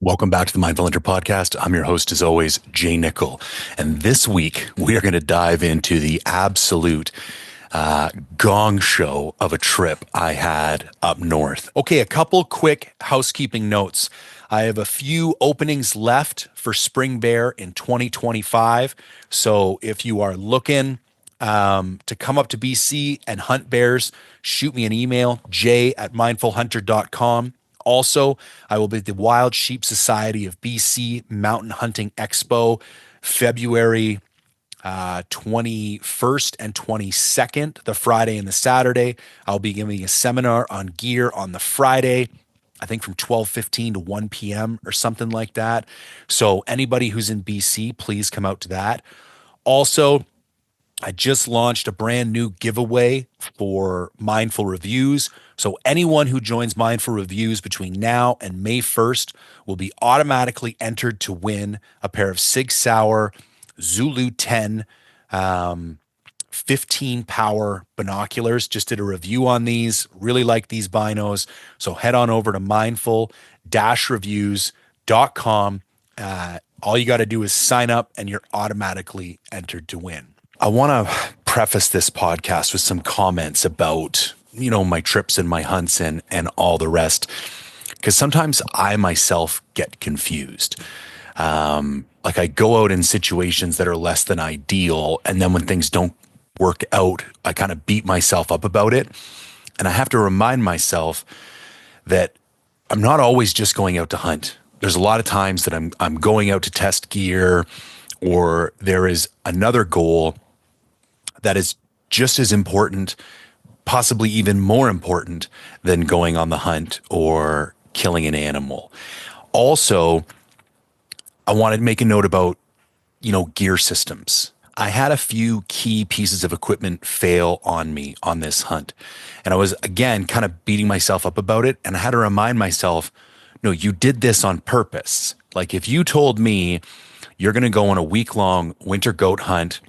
Welcome back to the Mindful Hunter podcast. I'm your host, as always, Jay Nichol. And this week, we are going to dive into the absolute gong show of a trip I had up north. Okay, a couple quick housekeeping notes. I have a few openings left for Spring Bear in 2025. So if you are looking to come up to BC and hunt bears, shoot me an email, jay@mindfulhunter.com. Also, I will be at the Wild Sheep Society of BC Mountain Hunting Expo, February 21st and 22nd, the Friday and the Saturday. I'll be giving a seminar on gear on the Friday, I think from 12:15 to 1 p.m. or something like that. So anybody who's in BC, please come out to that. Also, I just launched a brand new giveaway for Mindful Reviews. So anyone who joins Mindful Reviews between now and May 1st will be automatically entered to win a pair of Sig Sauer Zulu 10 15 power binoculars. Just did a review on these. Really like these binos. So head on over to mindful-reviews.com. All you got to do is sign up and you're automatically entered to win. I want to preface this podcast with some comments about, my trips and my hunts and all the rest, because sometimes I myself get confused. Like I go out in situations that are less than ideal, and then when things don't work out, I kind of beat myself up about it. And I have to remind myself that I'm not always just going out to hunt. There's a lot of times that I'm going out to test gear, or there is another goal that is just as important, possibly even more important than going on the hunt or killing an animal. Also, I wanted to make a note about, gear systems. I had a few key pieces of equipment fail on me on this hunt. And I was, again, kind of beating myself up about it. And I had to remind myself, no, you did this on purpose. Like if you told me you're going to go on a week-long winter goat hunt,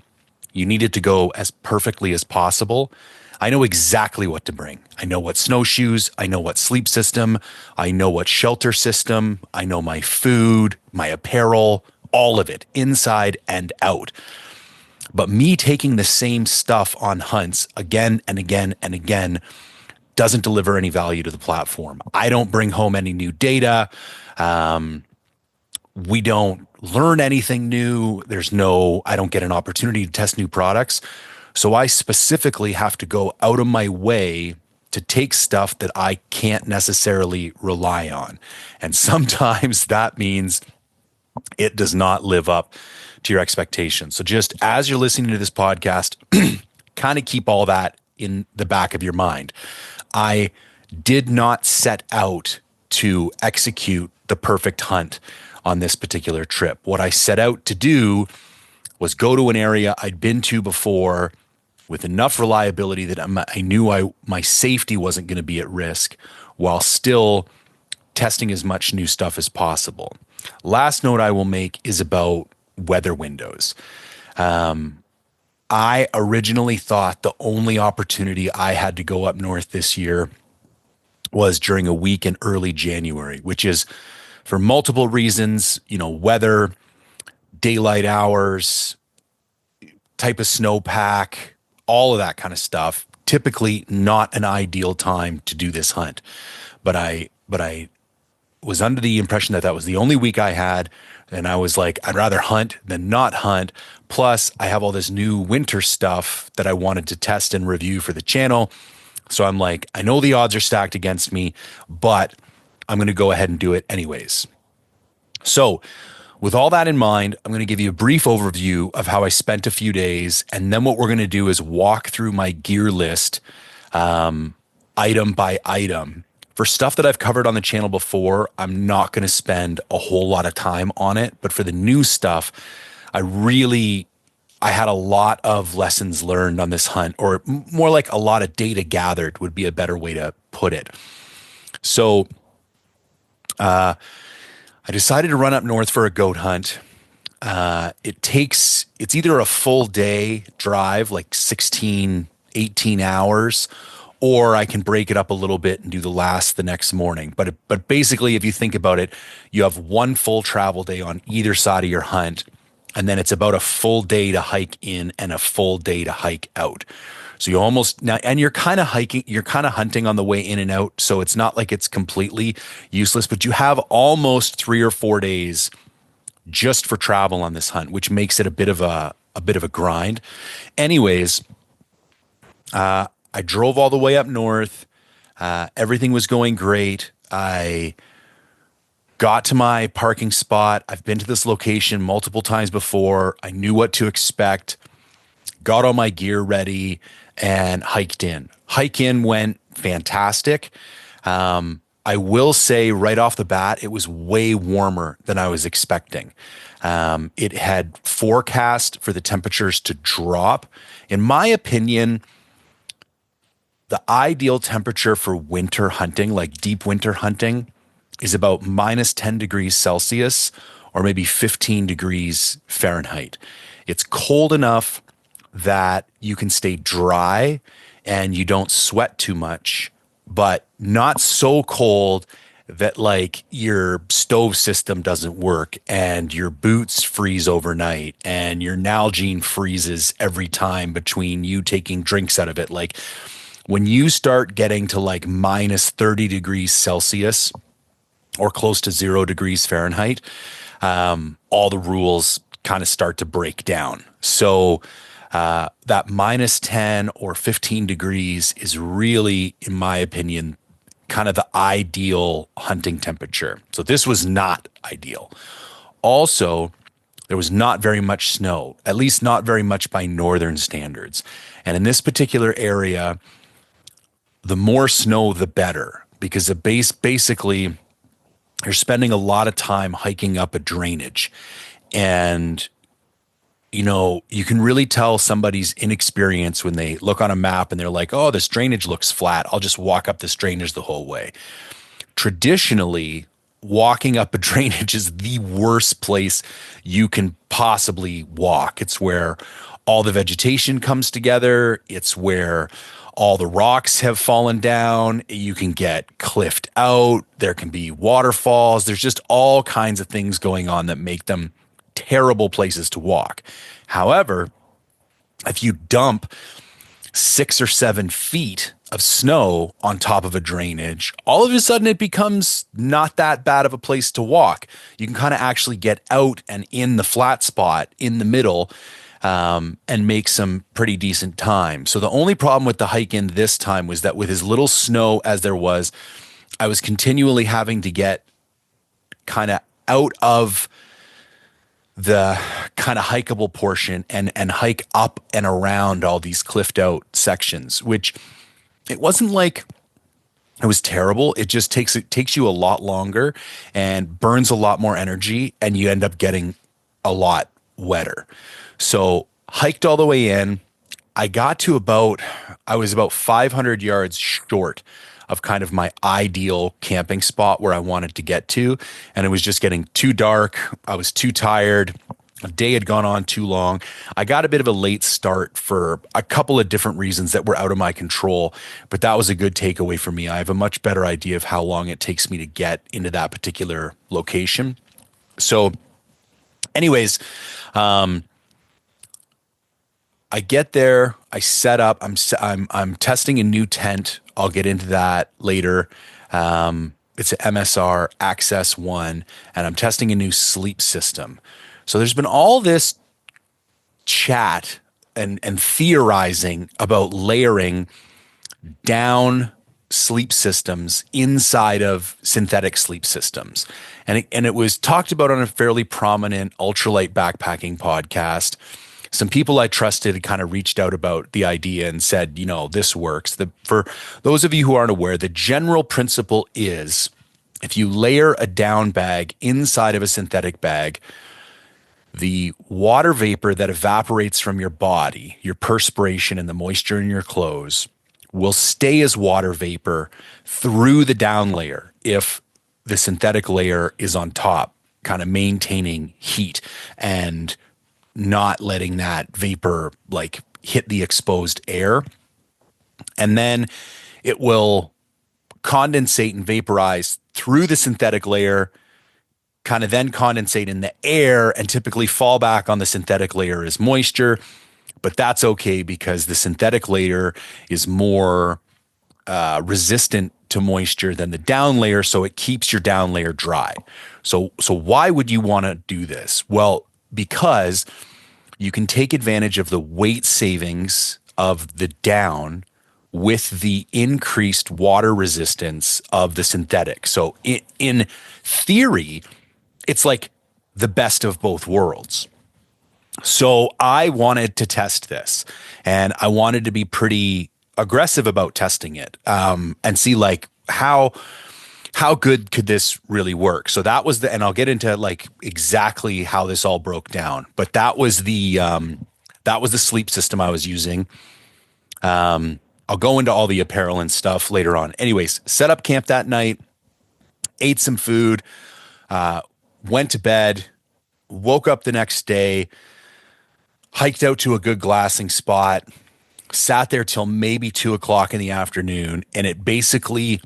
you need it to go as perfectly as possible. I know exactly what to bring. I know what snowshoes, I know what sleep system, I know what shelter system, I know my food, my apparel, all of it, inside and out. But me taking the same stuff on hunts again and again and again doesn't deliver any value to the platform. I don't bring home any new data. We don't learn anything new. I don't get an opportunity to test new products. So I specifically have to go out of my way to take stuff that I can't necessarily rely on. And sometimes that means it does not live up to your expectations. So just as you're listening to this podcast, kind of keep all that in the back of your mind. I did not set out to execute the perfect hunt on this particular trip. What I set out to do was go to an area I'd been to before with enough reliability that I knew my safety wasn't going to be at risk, while still testing as much new stuff as possible. Last note I will make is about weather windows. I originally thought the only opportunity I had to go up north this year was during a week in early January, which is for multiple reasons, weather, daylight hours, type of snowpack, all of that kind of stuff. Typically not an ideal time to do this hunt. But I was under the impression that was the only week I had. And I was like, I'd rather hunt than not hunt. Plus, I have all this new winter stuff that I wanted to test and review for the channel. So I'm like, I know the odds are stacked against me, but I'm going to go ahead and do it anyways. So with all that in mind, I'm going to give you a brief overview of how I spent a few days. And then what we're going to do is walk through my gear list, item by item. For stuff that I've covered on the channel before, I'm not going to spend a whole lot of time on it. But for the new stuff, I had a lot of lessons learned on this hunt, or more like a lot of data gathered would be a better way to put it. So I decided to run up north for a goat hunt. It's either a full day drive, like 16, 18 hours, or I can break it up a little bit and do the last the next morning. But basically, if you think about it, you have one full travel day on either side of your hunt, and then it's about a full day to hike in and a full day to hike out. So you almost now, and you're kind of hiking, you're kind of hunting on the way in and out. So it's not like it's completely useless, but you have almost 3 or 4 days just for travel on this hunt, which makes it a bit of a grind. Anyways, I drove all the way up north. Everything was going great. I got to my parking spot. I've been to this location multiple times before. I knew what to expect, got all my gear ready, and hiked in. Hike in went fantastic. I will say right off the bat, it was way warmer than I was expecting. It had forecast for the temperatures to drop. In my opinion, the ideal temperature for winter hunting, like deep winter hunting, is about minus 10 degrees Celsius or maybe 15 degrees Fahrenheit. It's cold enough that you can stay dry and you don't sweat too much, but not so cold that like your stove system doesn't work and your boots freeze overnight and your Nalgene freezes every time between you taking drinks out of it. Like when you start getting to like minus 30 degrees Celsius or close to 0 degrees Fahrenheit, all the rules kind of start to break down. So that minus 10 or 15 degrees is really, in my opinion, kind of the ideal hunting temperature. So this was not ideal. Also, there was not very much snow, at least not very much by northern standards. And in this particular area, the more snow, the better, because basically you're spending a lot of time hiking up a drainage. And you can really tell somebody's inexperienced when they look on a map and they're like, oh, this drainage looks flat. I'll just walk up this drainage the whole way. Traditionally, walking up a drainage is the worst place you can possibly walk. It's where all the vegetation comes together. It's where all the rocks have fallen down. You can get cliffed out. There can be waterfalls. There's just all kinds of things going on that make them terrible places to walk. However, if you dump 6 or 7 feet of snow on top of a drainage, all of a sudden it becomes not that bad of a place to walk. You can kind of actually get out and in the flat spot in the middle and make some pretty decent time. So the only problem with the hike in this time was that with as little snow as there was, I was continually having to get kind of out of the kind of hikeable portion and hike up and around all these cliffed out sections, which it wasn't like it was terrible. It just takes you a lot longer and burns a lot more energy, and you end up getting a lot wetter. So hiked all the way in. I was about 500 yards short of kind of my ideal camping spot where I wanted to get to. And it was just getting too dark. I was too tired. The day had gone on too long. I got a bit of a late start for a couple of different reasons that were out of my control, but that was a good takeaway for me. I have a much better idea of how long it takes me to get into that particular location. So anyways, I get there, I set up, I'm testing a new tent. I'll get into that later. It's an MSR Access 1, and I'm testing a new sleep system. So there's been all this chat and theorizing about layering down sleep systems inside of synthetic sleep systems. And it was talked about on a fairly prominent ultralight backpacking podcast. Some people I trusted had kind of reached out about the idea and said, this works. For those of you who aren't aware, the general principle is if you layer a down bag inside of a synthetic bag, the water vapor that evaporates from your body, your perspiration and the moisture in your clothes, will stay as water vapor through the down layer if the synthetic layer is on top, kind of maintaining heat and not letting that vapor like hit the exposed air. And then it will condensate and vaporize through the synthetic layer, kind of then condensate in the air, and typically fall back on the synthetic layer as moisture. But that's okay because the synthetic layer is more resistant to moisture than the down layer, so it keeps your down layer dry. So why would you want to do this? Well, because you can take advantage of the weight savings of the down with the increased water resistance of the synthetic. So in theory, it's like the best of both worlds. So I wanted to test this, and I wanted to be pretty aggressive about testing it, and see like how good could this really work. So that was and I'll get into like exactly how this all broke down, but that was the sleep system I was using. I'll go into all the apparel and stuff later on. Anyways, set up camp that night, ate some food, went to bed, woke up the next day, hiked out to a good glassing spot, sat there till maybe 2 o'clock in the afternoon, and it basically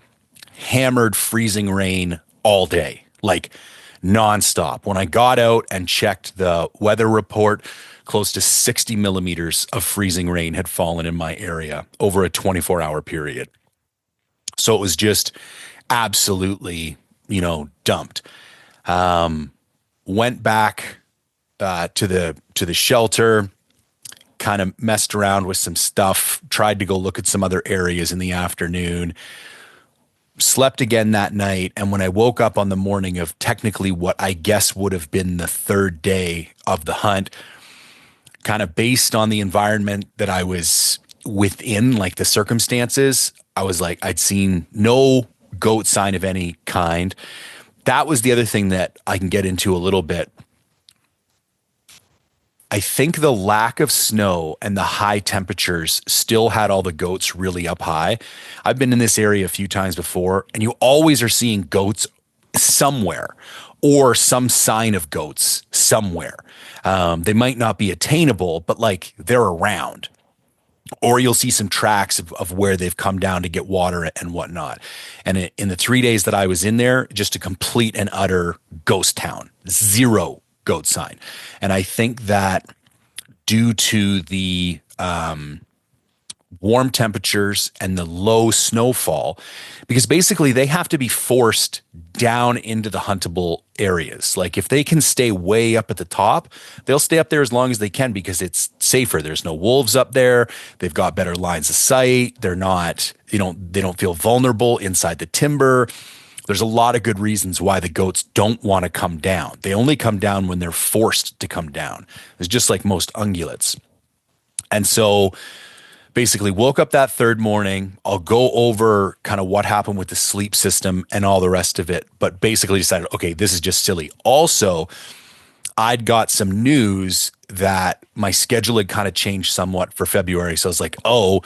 hammered freezing rain all day, like nonstop. When I got out and checked the weather report, close to 60 millimeters of freezing rain had fallen in my area over a 24-hour period. So it was just absolutely, dumped. Went back to the shelter, kind of messed around with some stuff, tried to go look at some other areas in the afternoon, slept again that night. And when I woke up on the morning of technically what I guess would have been the third day of the hunt, kind of based on the environment that I was within, like the circumstances, I was like, I'd seen no goat sign of any kind. That was the other thing that I can get into a little bit. I think the lack of snow and the high temperatures still had all the goats really up high. I've been in this area a few times before, and you always are seeing goats somewhere or some sign of goats somewhere. They might not be attainable, but like they're around. Or you'll see some tracks of where they've come down to get water and whatnot. And in the 3 days that I was in there, just a complete and utter ghost town, zero goat sign. And I think that due to the warm temperatures and the low snowfall, because basically they have to be forced down into the huntable areas. Like if they can stay way up at the top, they'll stay up there as long as they can because it's safer. There's no wolves up there. They've got better lines of sight. They're not, they don't feel vulnerable inside the timber. There's a lot of good reasons why the goats don't want to come down. They only come down when they're forced to come down. It's just like most ungulates. And so basically woke up that third morning. I'll go over kind of what happened with the sleep system and all the rest of it, but basically decided, okay, this is just silly. Also, I'd got some news that my schedule had kind of changed somewhat for February. So I was like, oh,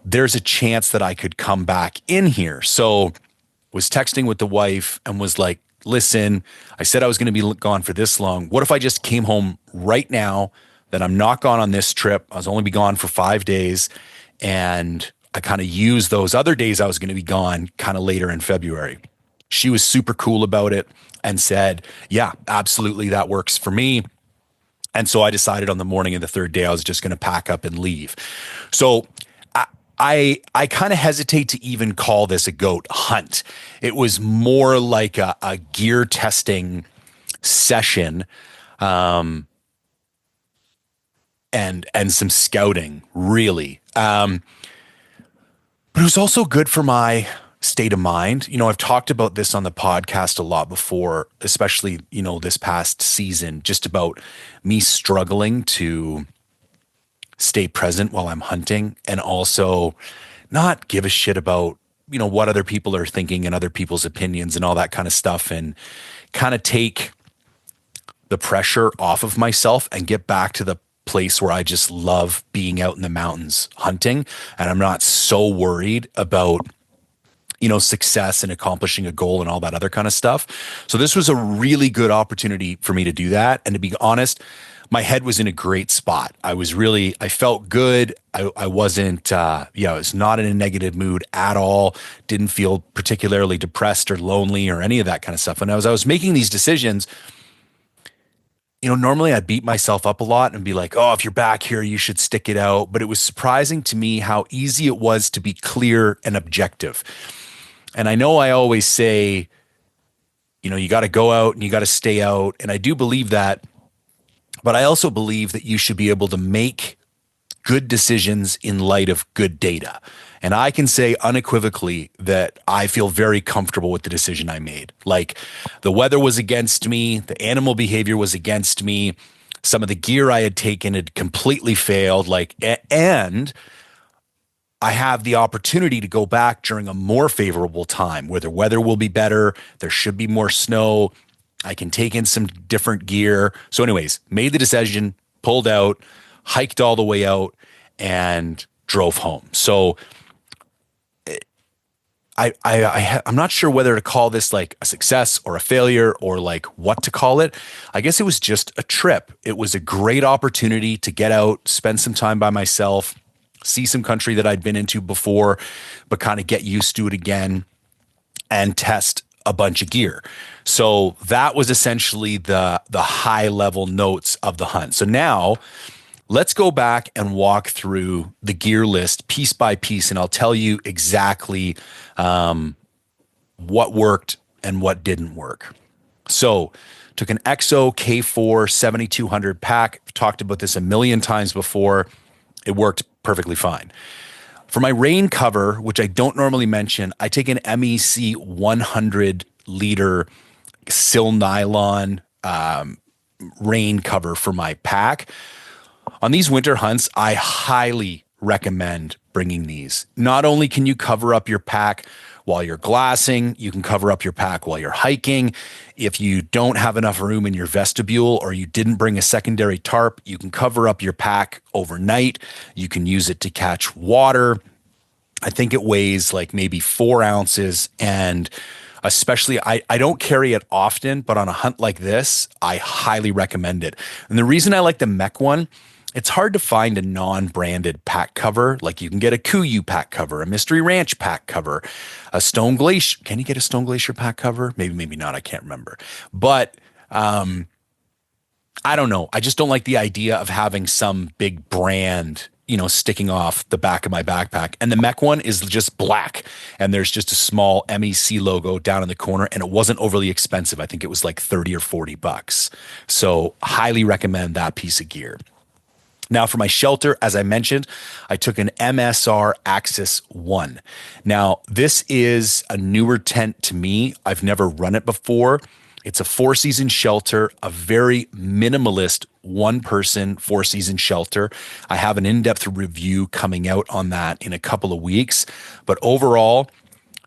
there's a chance that I could come back in here. So was texting with the wife and was like, listen, I said I was going to be gone for this long. What if I just came home right now, that I'm not gone on this trip? I was only be gone for 5 days. And I kind of used those other days I was going to be gone kind of later in February. She was super cool about it and said, yeah, absolutely. That works for me. And so I decided on the morning of the third day, I was just going to pack up and leave. So I kind of hesitate to even call this a goat hunt. It was more like a gear testing session, and some scouting, really. But it was also good for my state of mind. I've talked about this on the podcast a lot before, especially, this past season, just about me struggling to stay present while I'm hunting and also not give a shit about, what other people are thinking and other people's opinions and all that kind of stuff, and kind of take the pressure off of myself and get back to the place where I just love being out in the mountains hunting. And I'm not so worried about, success and accomplishing a goal and all that other kind of stuff. So this was a really good opportunity for me to do that. And to be honest, my head was in a great spot. I felt good. I wasn't, I was not in a negative mood at all. Didn't feel particularly depressed or lonely or any of that kind of stuff. And as I was making these decisions, normally I'd beat myself up a lot and be like, oh, if you're back here, you should stick it out. But it was surprising to me how easy it was to be clear and objective. And I know I always say, you got to go out and you got to stay out. And I do believe that. But I also believe that you should be able to make good decisions in light of good data. And I can say unequivocally that I feel very comfortable with the decision I made. Like, the weather was against me, the animal behavior was against me, some of the gear I had taken had completely failed. And I have the opportunity to go back during a more favorable time where the weather will be better. There should be more snow. I can take in some different gear. So anyways, made the decision, pulled out, hiked all the way out, and drove home. So I'm not sure whether to call this like a success or a failure or like what to call it. I guess it was just a trip. It was a great opportunity to get out, spend some time by myself, see some country that I'd been into before, but kind of get used to it again and test a bunch of gear. So that was essentially the high level notes of the hunt. So now let's go back and walk through the gear list piece by piece, and I'll tell you exactly what worked and what didn't work. So took an EXO K4 7200 pack. I've talked about this a million times before. It worked perfectly fine. For my rain cover, which I don't normally mention, I take an MEC 100 liter sil nylon rain cover for my pack. On these winter hunts, I highly recommend bringing these. Not only can you cover up your pack while you're glassing, you can cover up your pack while you're hiking. If you don't have enough room in your vestibule or you didn't bring a secondary tarp, you can cover up your pack overnight. You can use it to catch water. I think it weighs like maybe 4 ounces, and especially I don't carry it often, but on a hunt like this, I highly recommend it. And the reason I like the Mech one, it's hard to find a non-branded pack cover. Like, you can get a Kuiu pack cover, a Mystery Ranch pack cover, a Stone Glacier. Can you get a Stone Glacier pack cover? Maybe not. I can't remember. But I don't know. I just don't like the idea of having some big brand, sticking off the back of my backpack. And the Mech one is just black, and there's just a small MEC logo down in the corner, and it wasn't overly expensive. I think it was like 30 or 40 bucks. So highly recommend that piece of gear. Now, for my shelter, as I mentioned, I took an MSR Axis 1. Now, this is a newer tent to me. I've never run it before. It's a 4-season shelter, a very minimalist one-person 4-season shelter. I have an in-depth review coming out on that in a couple of weeks. But overall,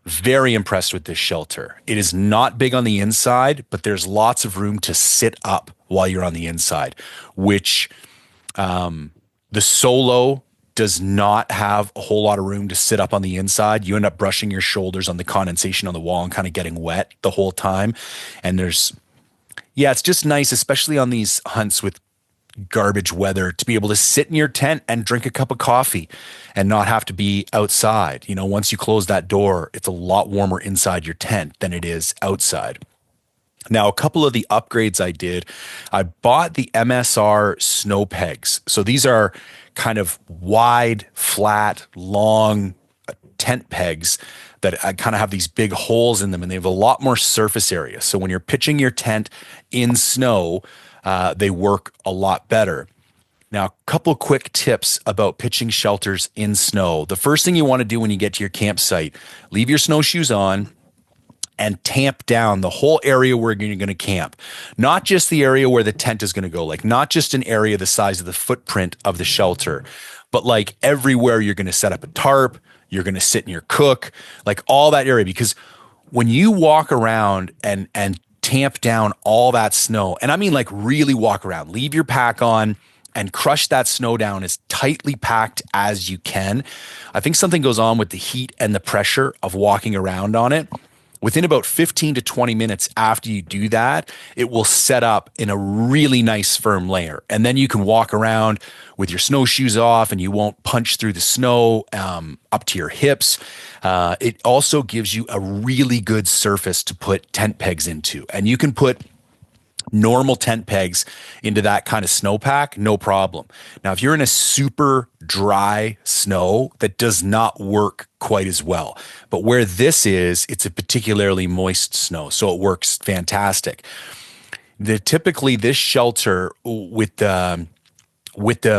very impressed with this shelter. It is not big on the inside, but there's lots of room to sit up while you're on the inside, which the Solo does not have a whole lot of room to sit up on the inside. You end up brushing your shoulders on the condensation on the wall and kind of getting wet the whole time. And it's just nice, especially on these hunts with garbage weather, to be able to sit in your tent and drink a cup of coffee and not have to be outside. Once you close that door, it's a lot warmer inside your tent than it is outside. Now, a couple of the upgrades I did, I bought the MSR snow pegs. So these are kind of wide, flat, long tent pegs that kind of have these big holes in them, and they have a lot more surface area. So when you're pitching your tent in snow, they work a lot better. Now, a couple quick tips about pitching shelters in snow. The first thing you want to do when you get to your campsite, leave your snowshoes on and tamp down the whole area where you're going to camp. Not just the area where the tent is going to go, like not just an area the size of the footprint of the shelter, but like everywhere you're going to set up a tarp, you're going to sit in your cook, like all that area. Because when you walk around and tamp down all that snow, and I mean like really walk around, leave your pack on and crush that snow down as tightly packed as you can. I think something goes on with the heat and the pressure of walking around on it. Within about 15 to 20 minutes after you do that, it will set up in a really nice firm layer. And then you can walk around with your snowshoes off and you won't punch through the snow up to your hips. It also gives you a really good surface to put tent pegs into. And you can put normal tent pegs into that kind of snowpack, no problem. Now, if you're in a super dry snow, that does not work quite as well. But where this is, it's a particularly moist snow, so it works fantastic. Typically, this shelter with the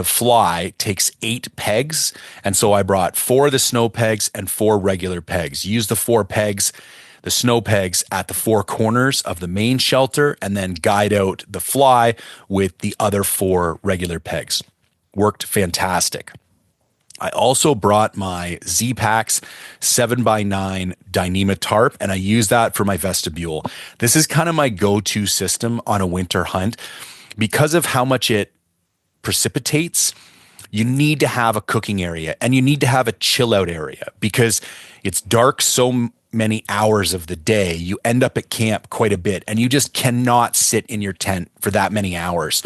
fly takes 8 pegs. And so I brought 4 of the snow pegs and 4 regular pegs. Use the 4 pegs, the snow pegs at the 4 corners of the main shelter, and then guide out the fly with the other 4 regular pegs. Worked fantastic. I also brought my Z-Packs 7x9 Dyneema tarp, and I use that for my vestibule. This is kind of my go-to system on a winter hunt. Because of how much it precipitates, you need to have a cooking area and you need to have a chill out area because it's dark so many hours of the day. You end up at camp quite a bit and you just cannot sit in your tent for that many hours.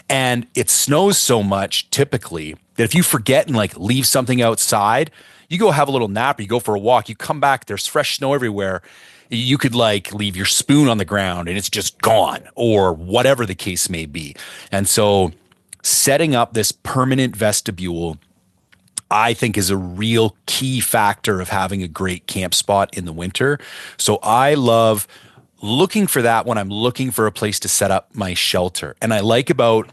And it snows so much typically that if you forget and like leave something outside, you go have a little nap or you go for a walk, you come back, there's fresh snow everywhere. You could like leave your spoon on the ground and it's just gone or whatever the case may be. And so setting up this permanent vestibule, I think, is a real key factor of having a great camp spot in the winter. So I love looking for that when I'm looking for a place to set up my shelter. And I like about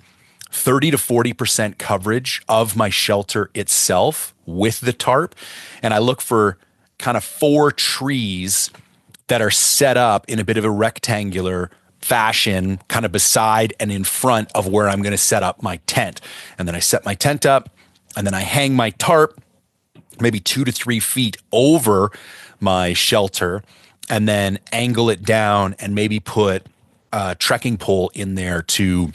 30 to 40% coverage of my shelter itself with the tarp. And I look for kind of 4 trees that are set up in a bit of a rectangular fashion, kind of beside and in front of where I'm going to set up my tent. And then I set my tent up and then I hang my tarp maybe 2 to 3 feet over my shelter and then angle it down and maybe put a trekking pole in there to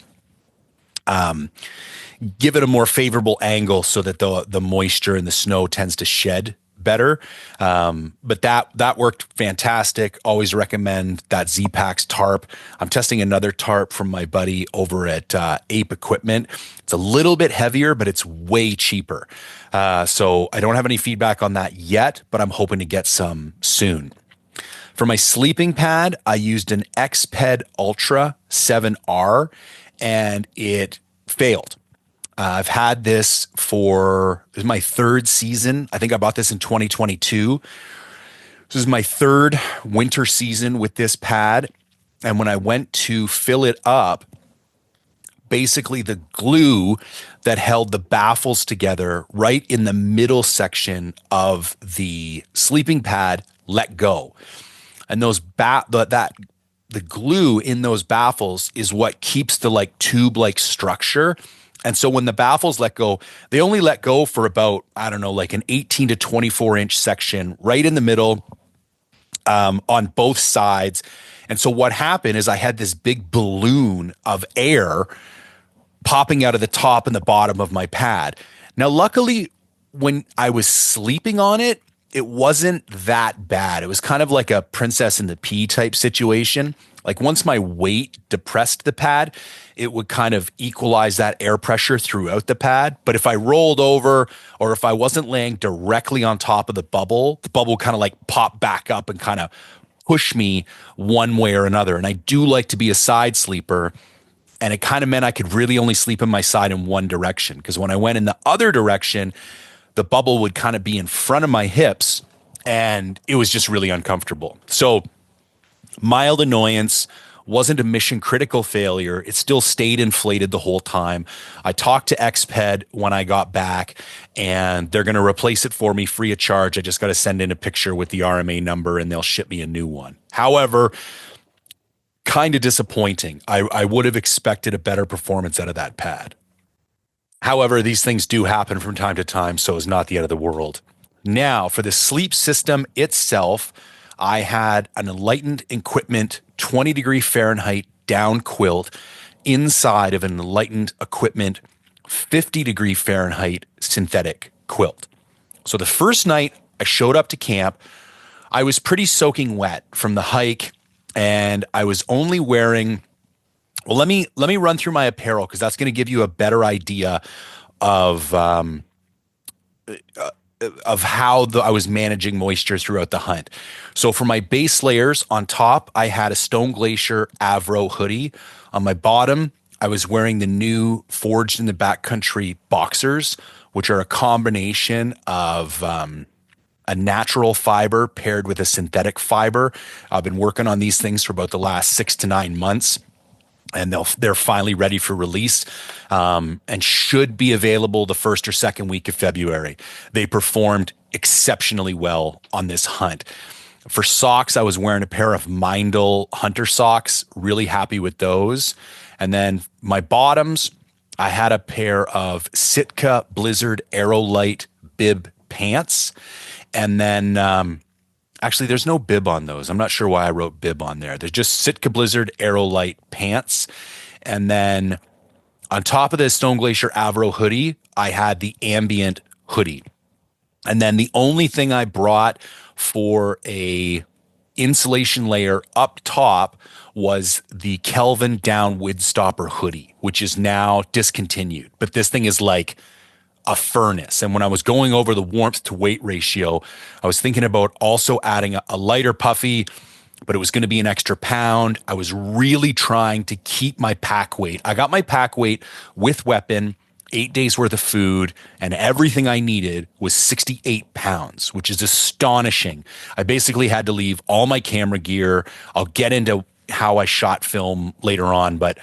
give it a more favorable angle so that the moisture and the snow tends to shed better. But that worked fantastic. Always recommend that Z-Packs tarp. I'm testing another tarp from my buddy over at Ape Equipment. It's a little bit heavier, but it's way cheaper. So I don't have any feedback on that yet, but I'm hoping to get some soon. For my sleeping pad, I used an Xped Ultra 7R and it failed. I've had this this is my 3rd season. I think I bought this in 2022. This is my 3rd winter season with this pad. And when I went to fill it up, basically the glue that held the baffles together right in the middle section of the sleeping pad let go. And the glue in those baffles is what keeps the like tube-like structure. And so when the baffles let go, they only let go for about, I don't know, like an 18 to 24 inch section right in the middle on both sides. And so what happened is I had this big balloon of air popping out of the top and the bottom of my pad. Now, luckily, when I was sleeping on it, it wasn't that bad. It was kind of like a Princess and the Pea type situation. Like once my weight depressed the pad, it would kind of equalize that air pressure throughout the pad. But if I rolled over or if I wasn't laying directly on top of the bubble kind of like pop back up and kind of push me one way or another. And I do like to be a side sleeper. And it kind of meant I could really only sleep in my side in one direction. Because when I went in the other direction, the bubble would kind of be in front of my hips and it was just really uncomfortable. So mild annoyance, wasn't a mission critical failure. It still stayed inflated the whole time. I talked to Xped when I got back and they're going to replace it for me free of charge. I just got to send in a picture with the RMA number and they'll ship me a new one. However, kind of disappointing. I would have expected a better performance out of that pad. However, these things do happen from time to time, so it's not the end of the world. Now, for the sleep system itself, I had an Enlightened Equipment 20 degree Fahrenheit down quilt inside of an Enlightened Equipment 50 degree Fahrenheit synthetic quilt. So the first night I showed up to camp, I was pretty soaking wet from the hike, and I was only wearing. Well, let me run through my apparel because that's going to give you a better idea of how I was managing moisture throughout the hunt. So for my base layers on top, I had a Stone Glacier Avro hoodie. On my bottom, I was wearing the new Forged in the Backcountry boxers, which are a combination of a natural fiber paired with a synthetic fiber. I've been working on these things for about the last 6 to 9 months, and they're finally ready for release, and should be available the first or second week of February. They performed exceptionally well on this hunt. For socks, I was wearing a pair of Mindel Hunter socks. Really happy with those. And then my bottoms, I had a pair of Sitka Blizzard Aerolite bib pants. And then actually, there's no bib on those. I'm not sure why I wrote bib on there. There's just Sitka Blizzard Aerolite pants. And then on top of this Stone Glacier Avro hoodie, I had the Ambient hoodie. And then the only thing I brought for a insulation layer up top was the Kelvin Down Windstopper hoodie, which is now discontinued. But this thing is like a furnace. And when I was going over the warmth to weight ratio, I was thinking about also adding a lighter puffy, but it was going to be an extra pound. I was really trying to keep my pack weight. I got my pack weight with weapon, 8 days worth of food, and everything I needed was 68 pounds, which is astonishing. I basically had to leave all my camera gear. I'll get into how I shot film later on, but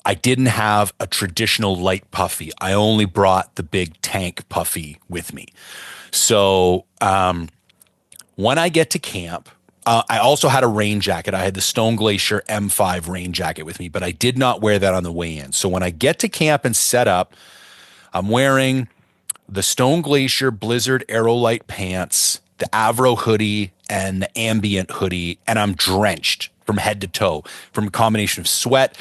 I didn't have a traditional light puffy. I only brought the big tank puffy with me. So when I get to camp, I also had a rain jacket. I had the Stone Glacier M5 rain jacket with me, but I did not wear that on the way in. So when I get to camp and set up, I'm wearing the Stone Glacier Blizzard Aerolite pants, the Avro hoodie, and the Ambient hoodie, and I'm drenched from head to toe from a combination of sweat,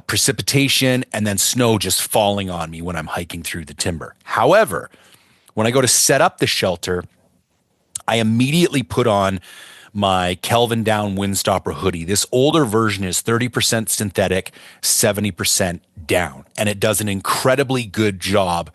precipitation, and then snow just falling on me when I'm hiking through the timber. However, when I go to set up the shelter, I immediately put on my Kelvin Down Windstopper hoodie. This older version is 30% synthetic, 70% down, and it does an incredibly good job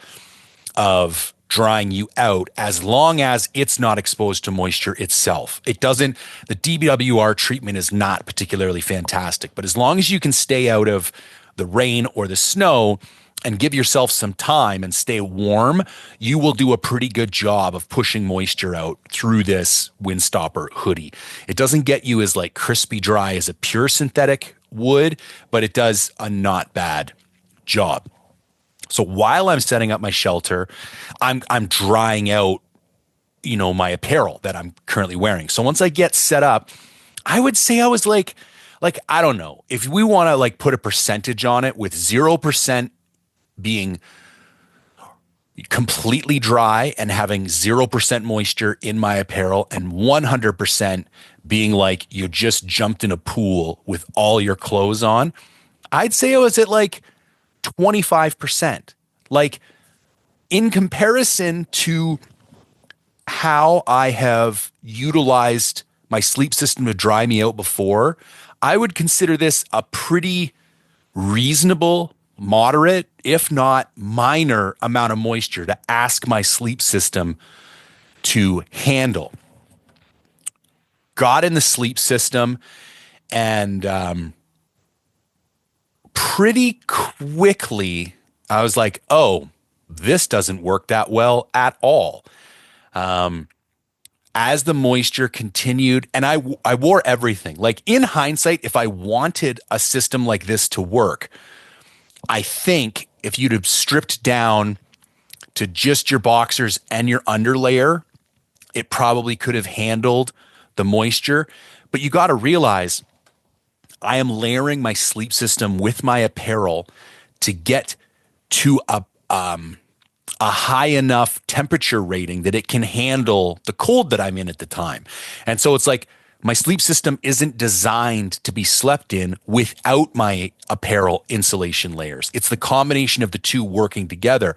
of drying you out as long as it's not exposed to moisture itself. It doesn't, the DBWR treatment is not particularly fantastic, but as long as you can stay out of the rain or the snow and give yourself some time and stay warm, you will do a pretty good job of pushing moisture out through this Windstopper hoodie. It doesn't get you as like crispy dry as a pure synthetic would, but it does a not bad job. So while I'm setting up my shelter, I'm drying out, my apparel that I'm currently wearing. So once I get set up, I would say I was like, I don't know, if we want to like put a percentage on it, with 0% being completely dry and having 0% moisture in my apparel, and 100% being like you just jumped in a pool with all your clothes on, I'd say I was at like 25%. Like, in comparison to how I have utilized my sleep system to dry me out before, I would consider this a pretty reasonable, moderate, if not minor amount of moisture to ask my sleep system to handle. Got in the sleep system, and pretty quickly I was like, oh, this doesn't work that well at all. As the moisture continued, and I wore everything. Like, in hindsight, if I wanted a system like this to work, I think if you'd have stripped down to just your boxers and your underlayer, it probably could have handled the moisture. But you got to realize, I am layering my sleep system with my apparel to get to a high enough temperature rating that it can handle the cold that I'm in at the time. And so it's like, my sleep system isn't designed to be slept in without my apparel insulation layers. It's the combination of the two working together.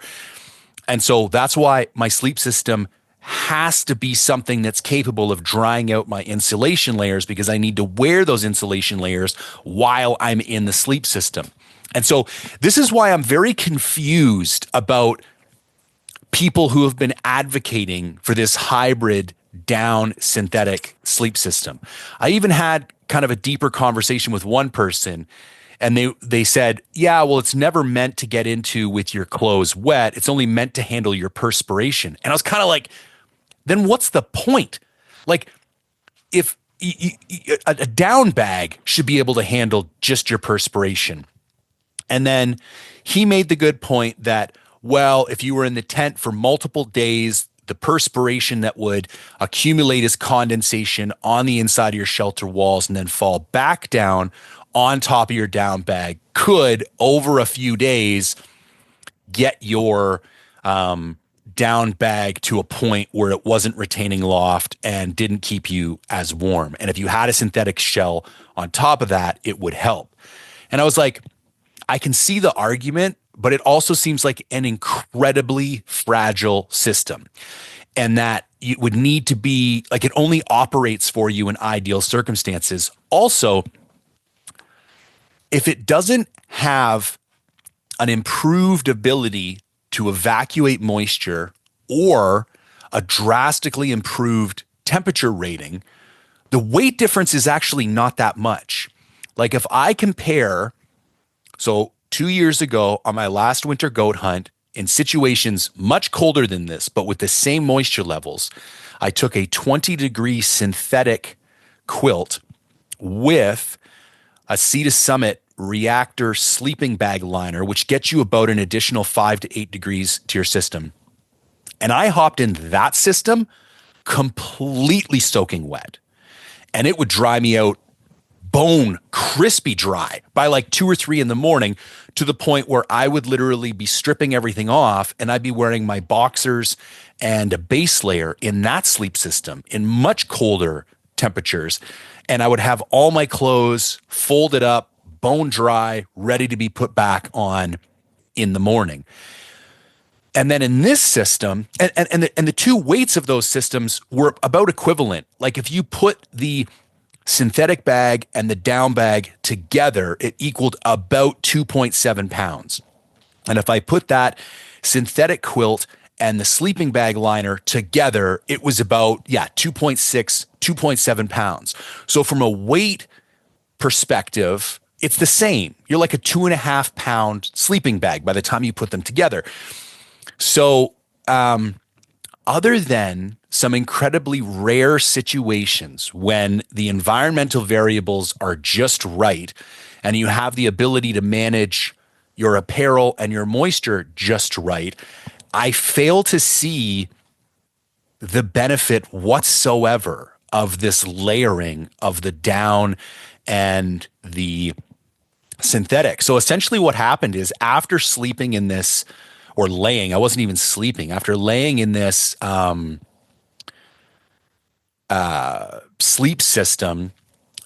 And so that's why my sleep system has to be something that's capable of drying out my insulation layers because I need to wear those insulation layers while I'm in the sleep system. And so this is why I'm very confused about people who have been advocating for this hybrid down synthetic sleep system. I even had kind of a deeper conversation with one person, and they said, yeah, well, it's never meant to get into with your clothes wet. It's only meant to handle your perspiration. And I was kind of like, then what's the point? Like, if a down bag should be able to handle just your perspiration. And then he made the good point that, well, if you were in the tent for multiple days, the perspiration that would accumulate as condensation on the inside of your shelter walls and then fall back down on top of your down bag could, over a few days, get your down bag to a point where it wasn't retaining loft and didn't keep you as warm. And if you had a synthetic shell on top of that, it would help. And I was like, I can see the argument, but it also seems like an incredibly fragile system, and that it would need to be like, it only operates for you in ideal circumstances. Also, if it doesn't have an improved ability to evacuate moisture or a drastically improved temperature rating, the weight difference is actually not that much. Like, if I compare, so 2 years ago on my last winter goat hunt, in situations much colder than this, but with the same moisture levels, I took a 20-degree synthetic quilt with a Sea to Summit reactor sleeping bag liner, which gets you about an additional 5 to 8 degrees to your system. And I hopped in that system completely soaking wet, and it would dry me out bone crispy dry by like 2 or 3 in the morning, to the point where I would literally be stripping everything off and I'd be wearing my boxers and a base layer in that sleep system in much colder temperatures. And I would have all my clothes folded up, bone dry, ready to be put back on in the morning. And then in this system, and the two weights of those systems were about equivalent. Like, if you put the synthetic bag and the down bag together, it equaled about 2.7 pounds. And if I put that synthetic quilt and the sleeping bag liner together, it was about, 2.6, 2.7 pounds. So from a weight perspective, it's the same. You're like a 2.5 pound sleeping bag by the time you put them together. So, other than some incredibly rare situations when the environmental variables are just right and you have the ability to manage your apparel and your moisture just right, I fail to see the benefit whatsoever of this layering of the down and the synthetic. So essentially what happened is, after sleeping in this, or laying, I wasn't even sleeping, after laying in this sleep system,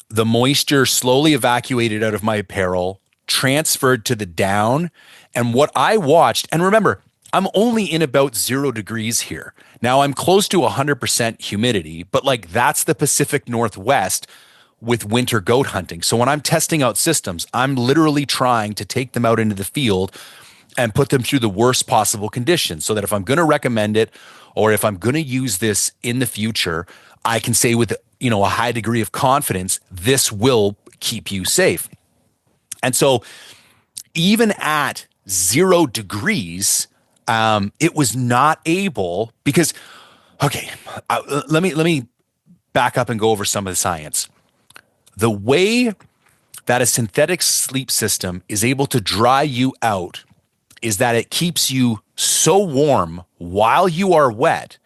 the moisture slowly evacuated out of my apparel, transferred to the down. And what I watched, and remember, I'm only in about 0 degrees here. Now I'm close to 100% humidity, but like, that's the Pacific Northwest with winter goat hunting. So when I'm testing out systems, I'm literally trying to take them out into the field and put them through the worst possible conditions, so that if I'm going to recommend it, or if I'm going to use this in the future, I can say with, a high degree of confidence, this will keep you safe. And so even at 0 degrees, it was not able, because, okay, let me back up and go over some of the science. The way that a synthetic sleep system is able to dry you out is that it keeps you so warm while you are wet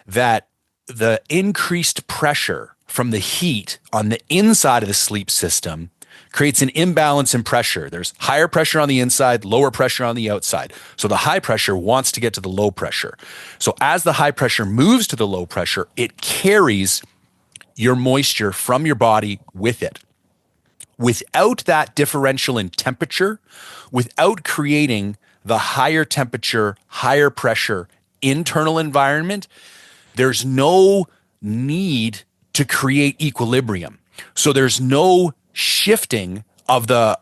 that the increased pressure from the heat on the inside of the sleep system creates an imbalance in pressure. There's higher pressure on the inside, lower pressure on the outside. So the high pressure wants to get to the low pressure. So as the high pressure moves to the low pressure, it carries your moisture from your body with it. Without that differential in temperature, without creating the higher temperature, higher pressure internal environment, there's no need to create equilibrium. So there's no shifting of the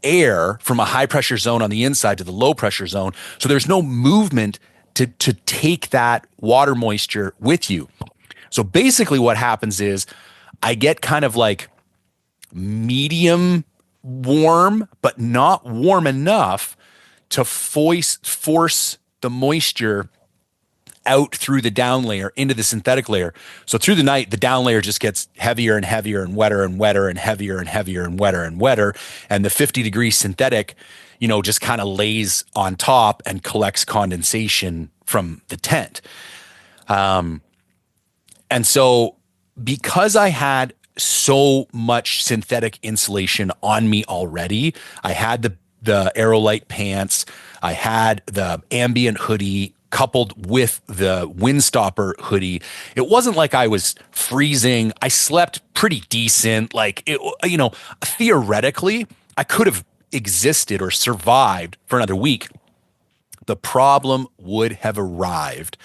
air from a high pressure zone on the inside to the low pressure zone. So there's no movement to take that water moisture with you. So basically what happens is I get kind of like medium warm, but not warm enough to force the moisture out through the down layer into the synthetic layer. So through the night, the down layer just gets heavier and heavier and wetter and wetter and heavier and heavier and wetter and wetter. And the 50-degree synthetic, just kind of lays on top and collects condensation from the tent. And so because I had so much synthetic insulation on me already, I had the Aerolite pants, I had the ambient hoodie coupled with the Windstopper hoodie. It wasn't like I was freezing. I slept pretty decent. Like, theoretically, I could have existed or survived for another week. The problem would have arrived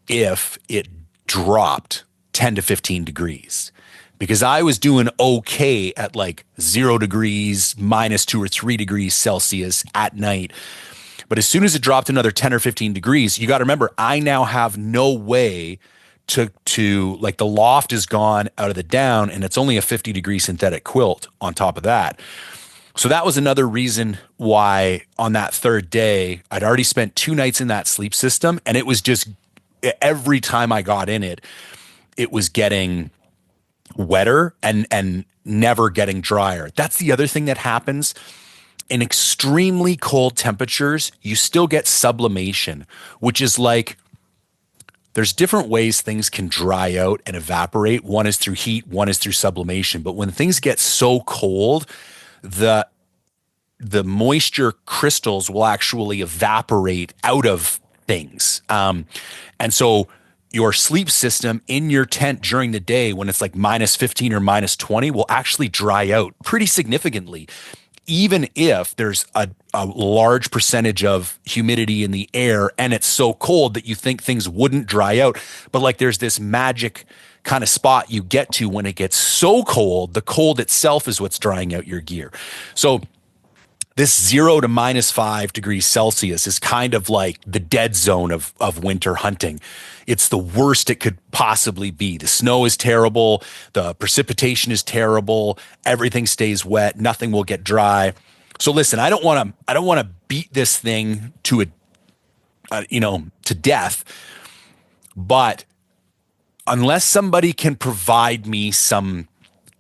if it dropped 10 to 15 degrees, because I was doing okay at like 0 degrees, -2 or 3 degrees Celsius at night. But as soon as it dropped another 10 or 15 degrees, you got to remember, I now have no way to like, the loft is gone out of the down, and it's only a 50-degree synthetic quilt on top of that. So that was another reason why on that third day, I'd already spent 2 nights in that sleep system, and it was just every time I got in it, it was getting wetter and never getting drier. That's the other thing that happens. In extremely cold temperatures, you still get sublimation, which is like, there's different ways things can dry out and evaporate. One is through heat, one is through sublimation. But when things get so cold, the moisture crystals will actually evaporate out of things. And so your sleep system in your tent during the day, when it's like -15 or -20, will actually dry out pretty significantly, even if there's a large percentage of humidity in the air and it's so cold that you think things wouldn't dry out. But like, there's this magic kind of spot you get to when it gets so cold, the cold itself is what's drying out your gear. So this 0 to -5 degrees Celsius is kind of like the dead zone of winter hunting. It's the worst it could possibly be. The snow is terrible. The precipitation is terrible. Everything stays wet. Nothing will get dry. So listen, I don't want to beat this thing to to death. But unless somebody can provide me some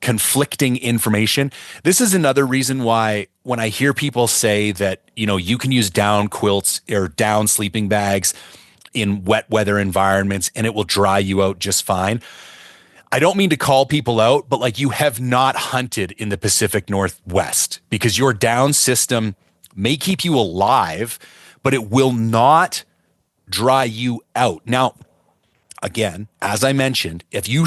conflicting information, this is another reason why when I hear people say that, you can use down quilts or down sleeping bags in wet weather environments and it will dry you out just fine. I don't mean to call people out, but like, you have not hunted in the Pacific Northwest, because your down system may keep you alive, but it will not dry you out. Now, again, as I mentioned, if you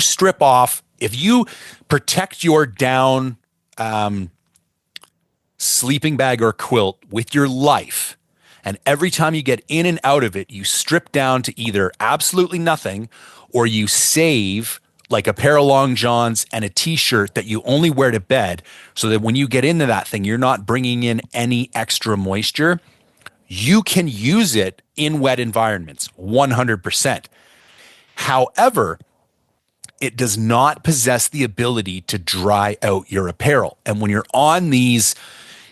protect your down sleeping bag or quilt with your life, and every time you get in and out of it, you strip down to either absolutely nothing, or you save like a pair of long johns and a t-shirt that you only wear to bed, so that when you get into that thing, you're not bringing in any extra moisture, you can use it in wet environments, 100%. However, it does not possess the ability to dry out your apparel. And when you're on these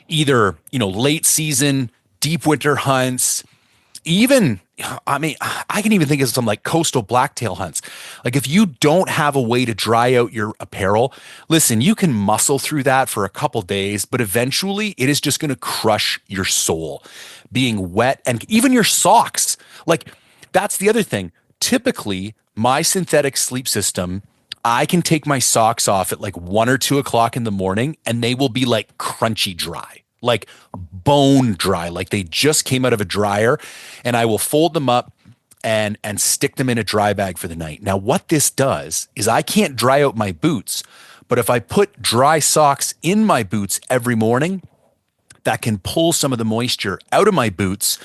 either, late season, deep winter hunts, even, I can even think of some like coastal blacktail hunts. Like, if you don't have a way to dry out your apparel, listen, you can muscle through that for a couple days, but eventually it is just going to crush your soul, being wet, and even your socks. Like, that's the other thing. Typically, my synthetic sleep system, I can take my socks off at like 1 or 2 o'clock in the morning and they will be like crunchy dry, like bone dry, like they just came out of a dryer, and I will fold them up and stick them in a dry bag for the night. Now, what this does is I can't dry out my boots, but if I put dry socks in my boots every morning, that can pull some of the moisture out of my boots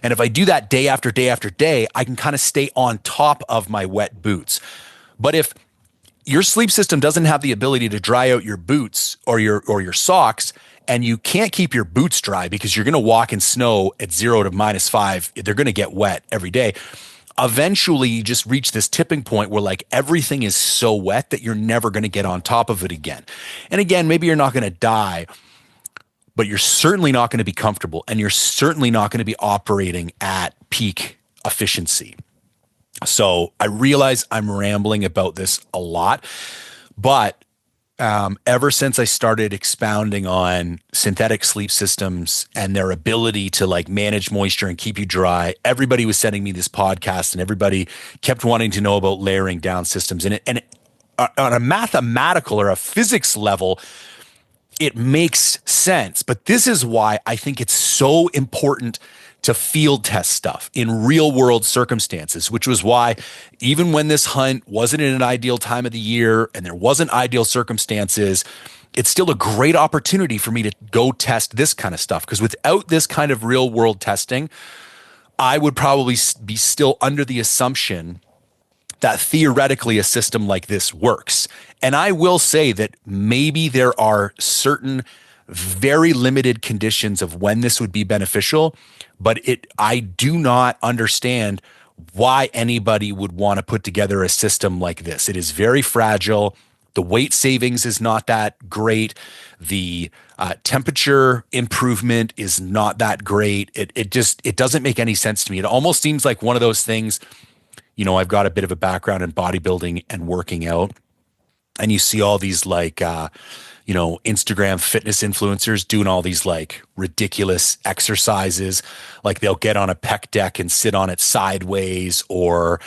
And if I do that day after day after day, I can kind of stay on top of my wet boots. But if your sleep system doesn't have the ability to dry out your boots or your socks, and you can't keep your boots dry because you're going to walk in snow at 0 to -5, they're going to get wet every day. Eventually you just reach this tipping point where like everything is so wet that you're never going to get on top of it again. And again, maybe you're not going to die, but you're certainly not going to be comfortable, and you're certainly not going to be operating at peak efficiency. So I realize I'm rambling about this a lot, but ever since I started expounding on synthetic sleep systems and their ability to like manage moisture and keep you dry, everybody was sending me this podcast, and everybody kept wanting to know about layering down systems. On a mathematical or a physics level, it makes sense. But this is why I think it's so important to field test stuff in real world circumstances, which was why even when this hunt wasn't in an ideal time of the year and there wasn't ideal circumstances, it's still a great opportunity for me to go test this kind of stuff. Because without this kind of real world testing, I would probably be still under the assumption that theoretically a system like this works. And I will say that maybe there are certain very limited conditions of when this would be beneficial, but I do not understand why anybody would want to put together a system like this. It is very fragile. The weight savings is not that great. The temperature improvement is not that great. It doesn't make any sense to me. It almost seems like one of those things. I've got a bit of a background in bodybuilding and working out, and you see all these like, Instagram fitness influencers doing all these like ridiculous exercises. Like they'll get on a pec deck and sit on it sideways, or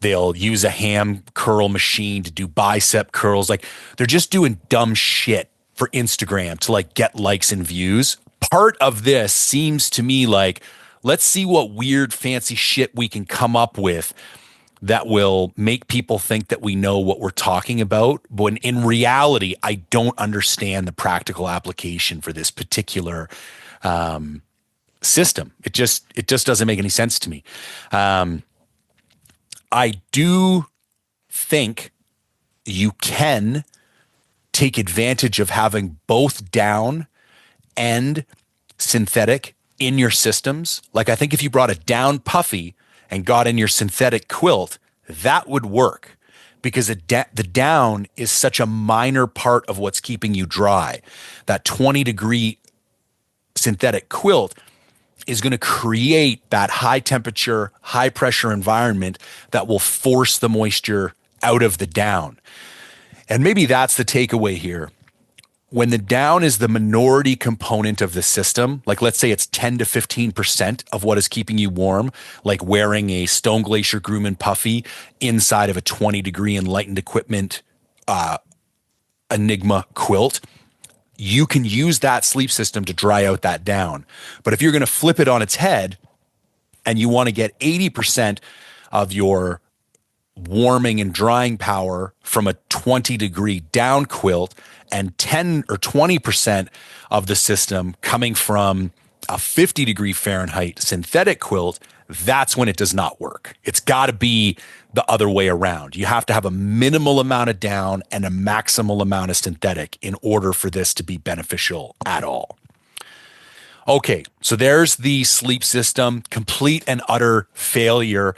they'll use a ham curl machine to do bicep curls. Like they're just doing dumb shit for Instagram to like get likes and views. Part of this seems to me like, let's see what weird fancy shit we can come up with that will make people think that we know what we're talking about. But when in reality, I don't understand the practical application for this particular system. It just doesn't make any sense to me. I do think you can take advantage of having both down and synthetic in your systems. Like I think if you brought a down puffy and got in your synthetic quilt, that would work, because the down is such a minor part of what's keeping you dry. That 20-degree synthetic quilt is going to create that high temperature, high pressure environment that will force the moisture out of the down. And maybe that's the takeaway here. When the down is the minority component of the system, like let's say it's 10 to 15% of what is keeping you warm, like wearing a Stone Glacier Grumman puffy inside of a 20-degree enlightened equipment Enigma quilt, you can use that sleep system to dry out that down. But if you're going to flip it on its head and you want to get 80% of your warming and drying power from a 20-degree down quilt, and 10 or 20% of the system coming from a 50-degree Fahrenheit synthetic quilt, that's when it does not work. It's got to be the other way around. You have to have a minimal amount of down and a maximal amount of synthetic in order for this to be beneficial at all. Okay, so there's the sleep system, complete and utter failure.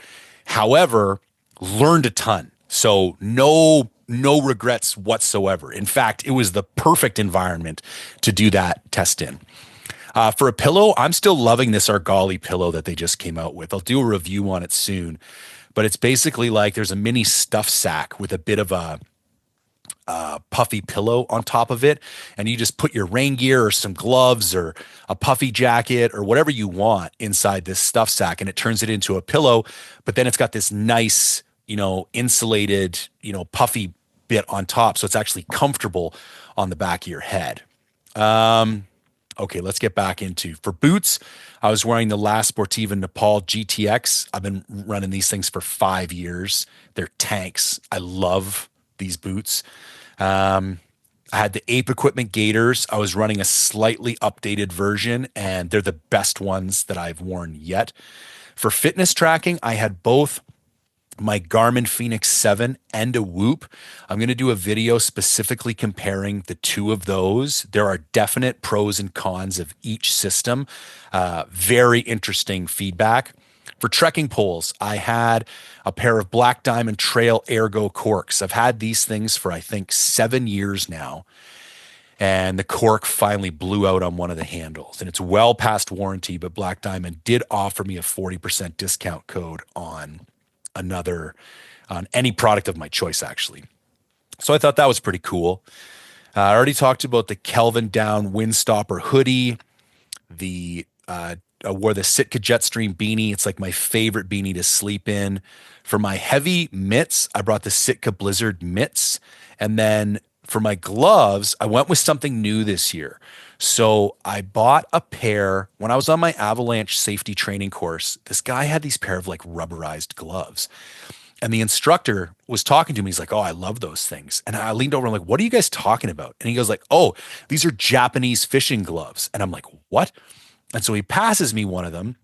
However, learned a ton. So no regrets whatsoever. In fact, it was the perfect environment to do that test in. For a pillow, I'm still loving this Argali pillow that they just came out with. I'll do a review on it soon, but it's basically like there's a mini stuff sack with a bit of a puffy pillow on top of it, and you just put your rain gear or some gloves or a puffy jacket or whatever you want inside this stuff sack, and it turns it into a pillow. But then it's got this nice, insulated, puffy bit on top, so it's actually comfortable on the back of your head. Okay, let's get back into, for boots, I was wearing the La Sportiva Nichol GTX. I've been running these things for 5 years. They're tanks. I love these boots. I had the Ape Equipment Gators. I was running a slightly updated version, and they're the best ones that I've worn yet. For fitness tracking, I had both my Garmin Phoenix 7 and a Whoop. I'm going to do a video specifically comparing the two of those. There are definite pros and cons of each system. Very interesting feedback. For trekking poles, I had a pair of Black Diamond Trail Ergo corks. I've had these things for, I think, 7 years now. And the cork finally blew out on one of the handles. And it's well past warranty, but Black Diamond did offer me a 40% discount code on any product of my choice, actually. So I thought that was pretty cool. I already talked about the Kelvin Down Windstopper hoodie. I wore the Sitka Jetstream beanie. It's like my favorite beanie to sleep in. For my heavy mitts, I brought the Sitka Blizzard mitts. And then for my gloves, I went with something new this year. So I bought a pair when I was on my avalanche safety training course. This guy had these pair of like rubberized gloves. And the instructor was talking to me. He's like, "Oh, I love those things." And I leaned over and I'm like, "What are you guys talking about?" And he goes like, "Oh, these are Japanese fishing gloves." And I'm like, "What?" And so he passes me one of them.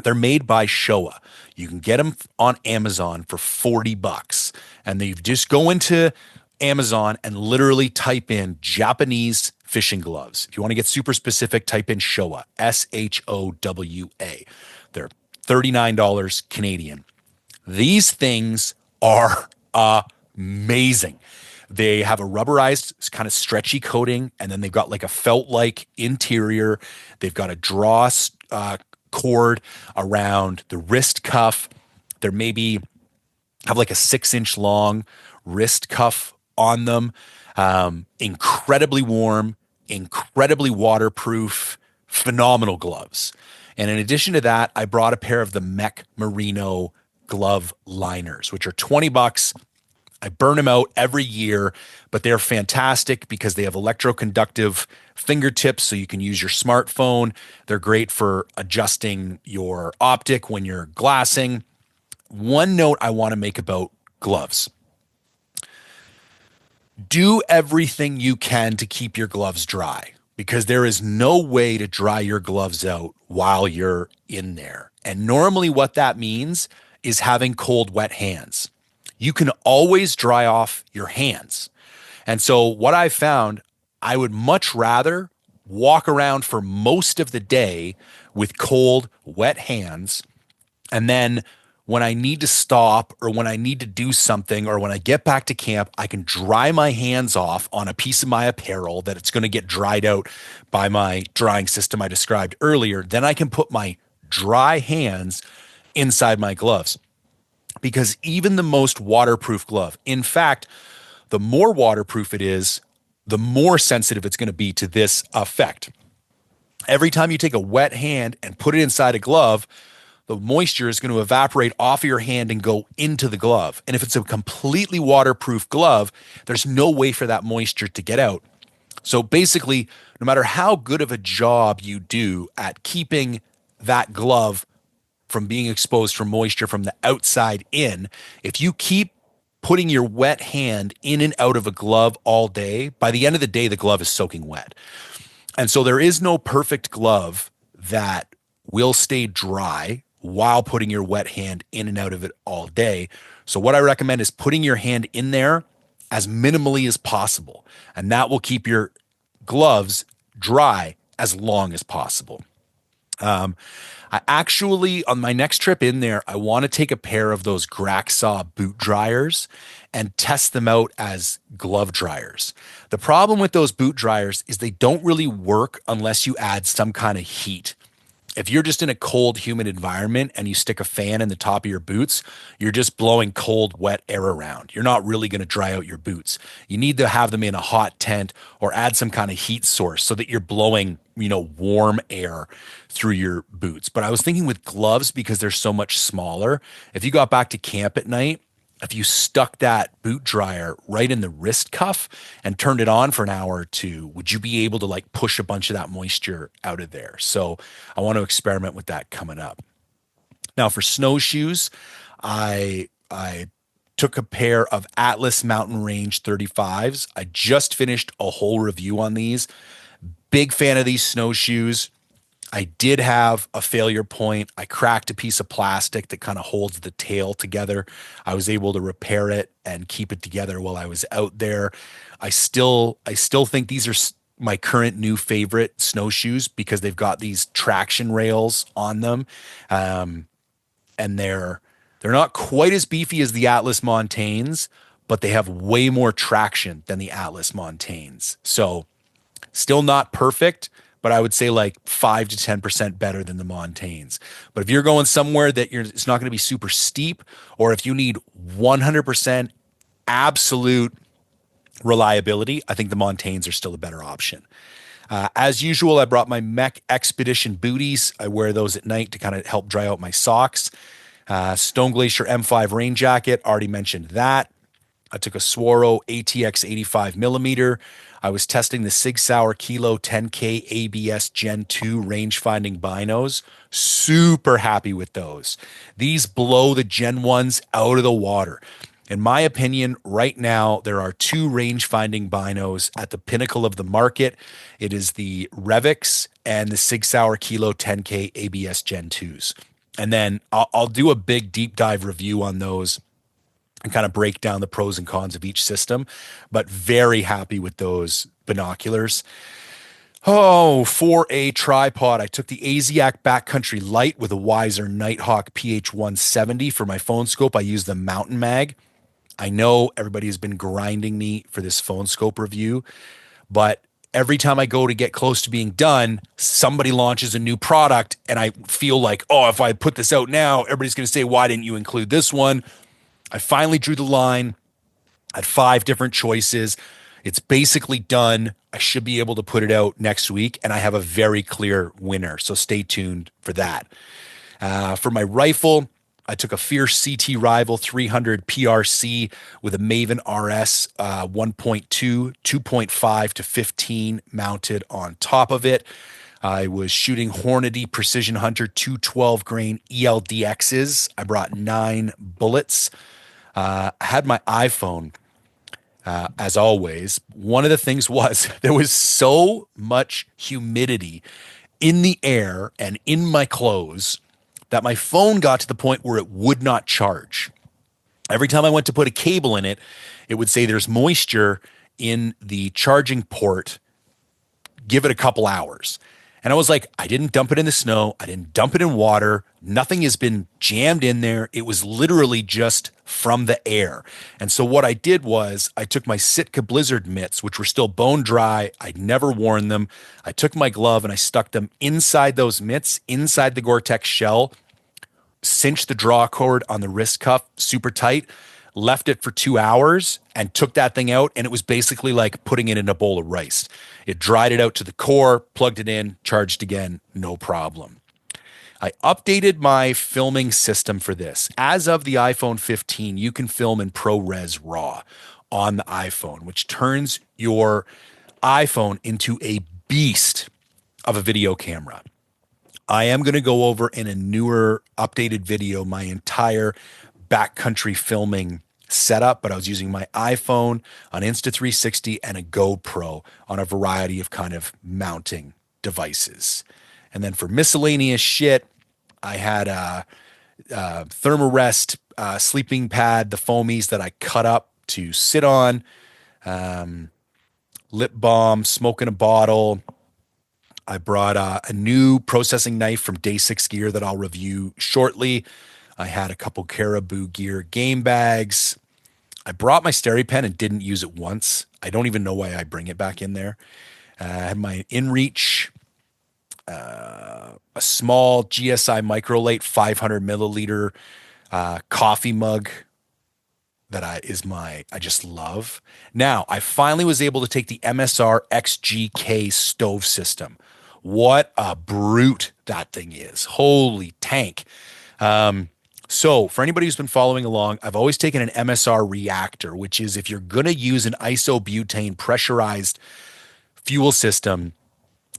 They're made by Showa. You can get them on Amazon for $40. And they just go into Amazon and literally type in Japanese fishing gloves. If you want to get super specific, type in Showa, Showa. They're $39 Canadian. These things are amazing. They have a rubberized, kind of stretchy coating, and then they've got like a felt-like interior. They've got a draw cord around the wrist cuff. They're maybe have like a 6-inch long wrist cuff on them. Incredibly warm, incredibly waterproof, phenomenal gloves. And in addition to that, I brought a pair of the Mech Merino glove liners, which are $20. I burn them out every year, but they're fantastic because they have electroconductive fingertips so you can use your smartphone. They're great for adjusting your optic when you're glassing. One note I want to make about gloves. Do everything you can to keep your gloves dry because there is no way to dry your gloves out while you're in there. And normally what that means is having cold, wet hands. You can always dry off your hands. And so what I found, I would much rather walk around for most of the day with cold, wet hands. And then when I need to stop or when I need to do something or when I get back to camp, I can dry my hands off on a piece of my apparel that it's going to get dried out by my drying system I described earlier. Then I can put my dry hands inside my gloves. Because even the most waterproof glove, in fact, the more waterproof it is, the more sensitive it's going to be to this effect. Every time you take a wet hand and put it inside a glove, the moisture is going to evaporate off of your hand and go into the glove. And if it's a completely waterproof glove, there's no way for that moisture to get out. So basically, no matter how good of a job you do at keeping that glove from being exposed for moisture from the outside in, if you keep putting your wet hand in and out of a glove all day, by the end of the day, the glove is soaking wet. And so there is no perfect glove that will stay dry while putting your wet hand in and out of it all day. So what I recommend is putting your hand in there as minimally as possible. And that will keep your gloves dry as long as possible. I actually, on my next trip in there, I want to take a pair of those Graxaw boot dryers and test them out as glove dryers. The problem with those boot dryers is they don't really work unless you add some kind of heat. If you're just in a cold, humid environment and you stick a fan in the top of your boots, you're just blowing cold, wet air around. You're not really going to dry out your boots. You need to have them in a hot tent or add some kind of heat source so that you're blowing, warm air through your boots. But I was thinking with gloves, because they're so much smaller, if you got back to camp at night, if you stuck that boot dryer right in the wrist cuff and turned it on for an hour or two, would you be able to like push a bunch of that moisture out of there? So I want to experiment with that coming up. Now for snowshoes, I took a pair of Atlas Mountain Range 35s. I just finished a whole review on these. Big fan of these snowshoes. I did have a failure point. I cracked a piece of plastic that kind of holds the tail together. I was able to repair it and keep it together while I was out there. I still think these are my current new favorite snowshoes because they've got these traction rails on them. And they're not quite as beefy as the Atlas Montanes, but they have way more traction than the Atlas Montanes. So still not perfect, but I would say like 5 to 10% better than the Montanes. But if you're going somewhere that it's not going to be super steep, or if you need 100% absolute reliability, I think the Montanes are still a better option. As usual, I brought my Mech Expedition booties. I wear those at night to kind of help dry out my socks. Stone Glacier M5 rain jacket, already mentioned that. I took a Swaro ATX 85 millimeter. I was testing the Sig Sauer Kilo 10K ABS Gen 2 range finding binos. Super happy with those. These blow the Gen 1s out of the water. In my opinion, right now, there are two range finding binos at the pinnacle of the market. It is the Revix and the Sig Sauer Kilo 10K ABS Gen 2s. And then I'll do a big deep dive review on those and kind of break down the pros and cons of each system, but very happy with those binoculars. Oh, for a tripod, I took the Asiac Backcountry Light with a Weiser Nighthawk PH170 for my phone scope. I use the Mountain Mag. I know everybody has been grinding me for this phone scope review, but every time I go to get close to being done, somebody launches a new product and I feel like, oh, if I put this out now, everybody's going to say, why didn't you include this one? I finally drew the line. I had 5 different choices. It's basically done. I should be able to put it out next week, and I have a very clear winner. So stay tuned for that. For my rifle, I took a Fierce CT Rival 300 PRC with a Maven RS 1.2, 2.5 to 15 mounted on top of it. I was shooting Hornady Precision Hunter 212 grain ELDXs. I brought 9 bullets. I had my iPhone, as always. One of the things was there was so much humidity in the air and in my clothes that my phone got to the point where it would not charge. Every time I went to put a cable in it, it would say there's moisture in the charging port. Give it a couple hours. And I was like, I didn't dump it in the snow. I didn't dump it in water. Nothing has been jammed in there. It was literally just from the air. And so what I did was I took my Sitka Blizzard mitts, which were still bone dry. I'd never worn them. I took my glove and I stuck them inside those mitts, inside the Gore-Tex shell, cinched the draw cord on the wrist cuff super tight, left it for 2 hours and took that thing out. And it was basically like putting it in a bowl of rice. It dried it out to the core, plugged it in, charged again, no problem. I updated my filming system for this. As of the iPhone 15, you can film in ProRes RAW on the iPhone, which turns your iPhone into a beast of a video camera. I am going to go over in a newer, updated video my entire backcountry filming setup, but I was using my iPhone, an Insta360, and a GoPro on a variety of kind of mounting devices. And then for miscellaneous shit, I had a Thermarest sleeping pad, the foamies that I cut up to sit on, lip balm, smoke in a bottle. I brought a new processing knife from Day 6 Gear that I'll review shortly. I had a couple Caribou Gear game bags. I brought my SteriPen and didn't use it once. I don't even know why I bring it back in there. I had my InReach, a small GSI Microlate 500 milliliter coffee mug that I just love. Now, I finally was able to take the MSR XGK stove system. What a brute that thing is. Holy tank. So for anybody who's been following along, I've always taken an MSR reactor, which is if you're going to use an isobutane pressurized fuel system,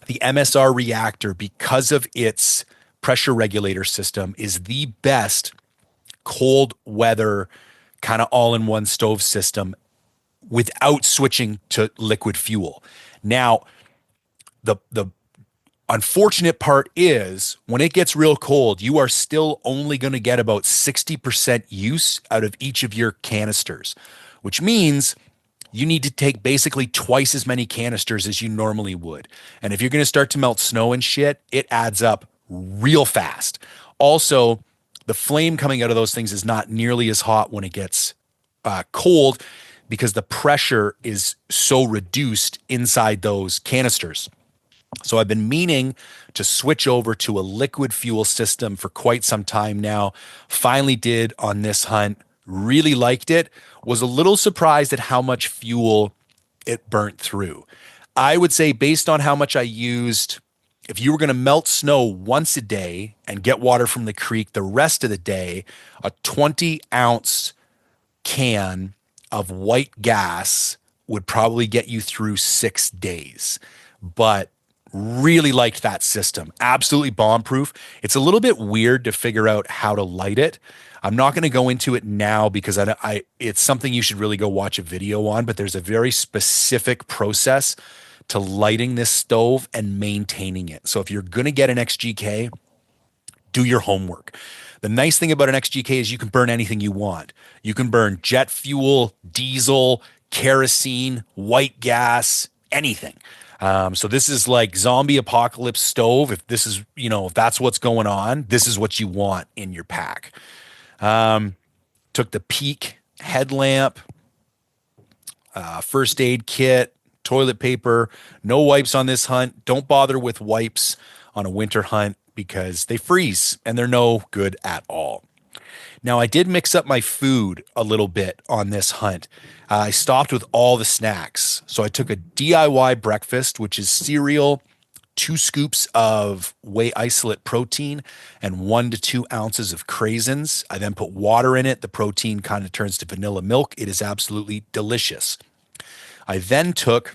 the MSR reactor, because of its pressure regulator system, is the best cold weather kind of all in one stove system without switching to liquid fuel. Now, the unfortunate part is when it gets real cold, you are still only going to get about 60% use out of each of your canisters, which means you need to take basically twice as many canisters as you normally would. And if you're going to start to melt snow and shit, it adds up real fast. Also, the flame coming out of those things is not nearly as hot when it gets cold because the pressure is so reduced inside those canisters. So I've been meaning to switch over to a liquid fuel system for quite some time now. Finally did on this hunt. Really liked it. Was a little surprised at how much fuel it burnt through. I would say based on how much I used, if you were going to melt snow once a day and get water from the creek the rest of the day, a 20-ounce can of white gas would probably get you through 6 days. But really liked that system. Absolutely bomb-proof. It's a little bit weird to figure out how to light it. I'm not going to go into it now because it's something you should really go watch a video on, but there's a very specific process to lighting this stove and maintaining it. So if you're going to get an XGK, do your homework. The nice thing about an XGK is you can burn anything you want. You can burn jet fuel, diesel, kerosene, white gas, anything. So this is like zombie apocalypse stove. If this is, if that's what's going on, this is what you want in your pack. Took the Peak headlamp, first aid kit, toilet paper, no wipes on this hunt. Don't bother with wipes on a winter hunt because they freeze and they're no good at all. Now, I did mix up my food a little bit on this hunt. I stopped with all the snacks. So I took a DIY breakfast, which is cereal, 2 scoops of whey isolate protein, and 1 to 2 ounces of craisins. I then put water in it. The protein kind of turns to vanilla milk. It is absolutely delicious. I then took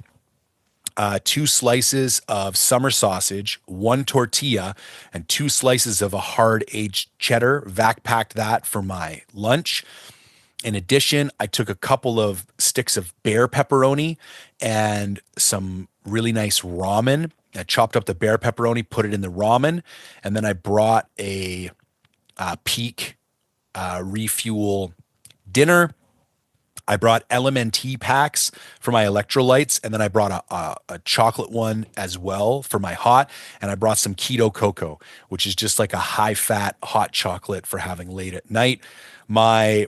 2 slices of summer sausage, 1 tortilla, and 2 slices of a hard-aged cheddar. Vac packed that for my lunch. In addition, I took a couple of sticks of bear pepperoni and some really nice ramen. I chopped up the bear pepperoni, put it in the ramen, and then I brought a Peak refuel dinner. I brought LMNT packs for my electrolytes, and then I brought a chocolate one as well for my hot, and I brought some keto cocoa, which is just like a high-fat hot chocolate for having late at night. My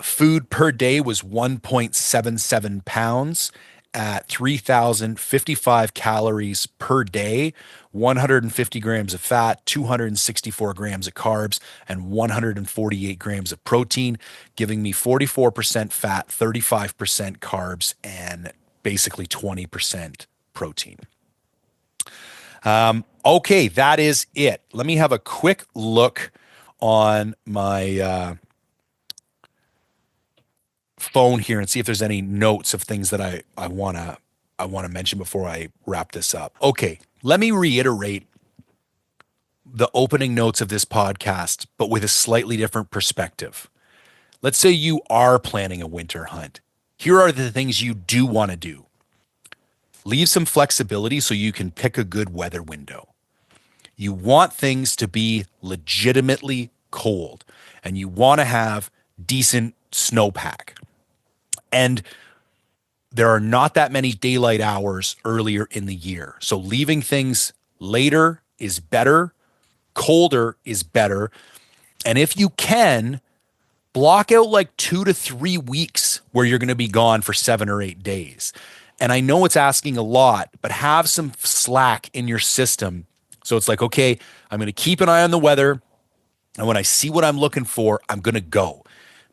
food per day was 1.77 pounds at 3,055 calories per day, 150 grams of fat, 264 grams of carbs, and 148 grams of protein, giving me 44% fat, 35% carbs, and basically 20% protein. Okay, that is it. Let me have a quick look on my phone here and see if there's any notes of things that I want to mention before I wrap this up. Okay, let me reiterate the opening notes of this podcast, but with a slightly different perspective. Let's say you are planning a winter hunt. Here are the things you do want to do. Leave some flexibility so you can pick a good weather window. You want things to be legitimately cold, and you want to have decent snowpack. And there are not that many daylight hours earlier in the year. So leaving things later is better. Colder is better. And if you can, block out like 2 to 3 weeks where you're going to be gone for 7 or 8 days. And I know it's asking a lot, but have some slack in your system. So it's like, okay, I'm going to keep an eye on the weather. And when I see what I'm looking for, I'm going to go.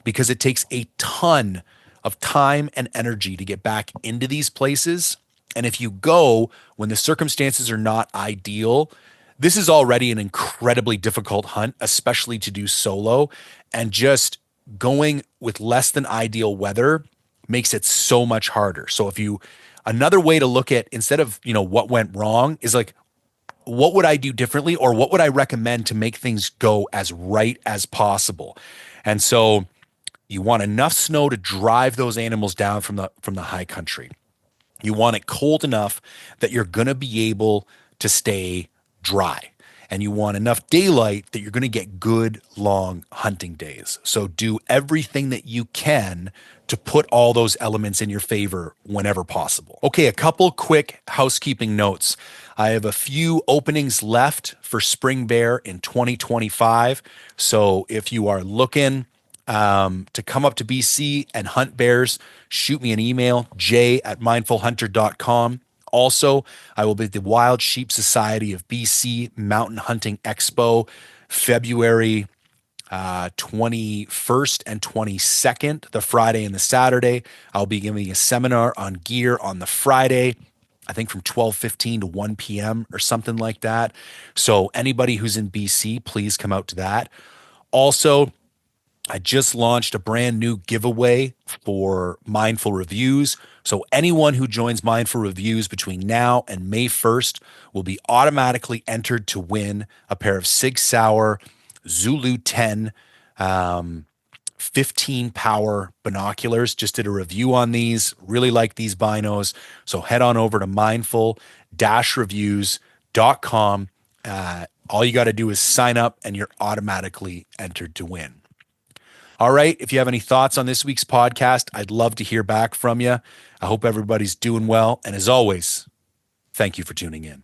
Because it takes a ton of time and energy to get back into these places. And if you go when the circumstances are not ideal, this is already an incredibly difficult hunt, especially to do solo. And just going with less than ideal weather makes it so much harder. So another way to look at, instead of, what went wrong, is like, what would I do differently, or what would I recommend to make things go as right as possible? And so You want enough snow to drive those animals down from the high country. You want it cold enough that you're going to be able to stay dry. And you want enough daylight that you're going to get good long hunting days. So do everything that you can to put all those elements in your favor whenever possible. Okay, a couple quick housekeeping notes. I have a few openings left for spring bear in 2025. So if you are looking to come up to BC and hunt bears, shoot me an email, jay@mindfulhunter.com. Also, I will be at the Wild Sheep Society of BC Mountain Hunting Expo, February 21st and 22nd, the Friday and the Saturday. I'll be giving a seminar on gear on the Friday, I think from 12:15 to 1 p.m. or something like that. So anybody who's in BC, please come out to that. Also, I just launched a brand new giveaway for Mindful Reviews. So anyone who joins Mindful Reviews between now and May 1st will be automatically entered to win a pair of Sig Sauer Zulu 10 15 power binoculars. Just did a review on these. Really like these binos. So head on over to mindful-reviews.com. All you got to do is sign up and you're automatically entered to win. All right. If you have any thoughts on this week's podcast, I'd love to hear back from you. I hope everybody's doing well. And as always, thank you for tuning in.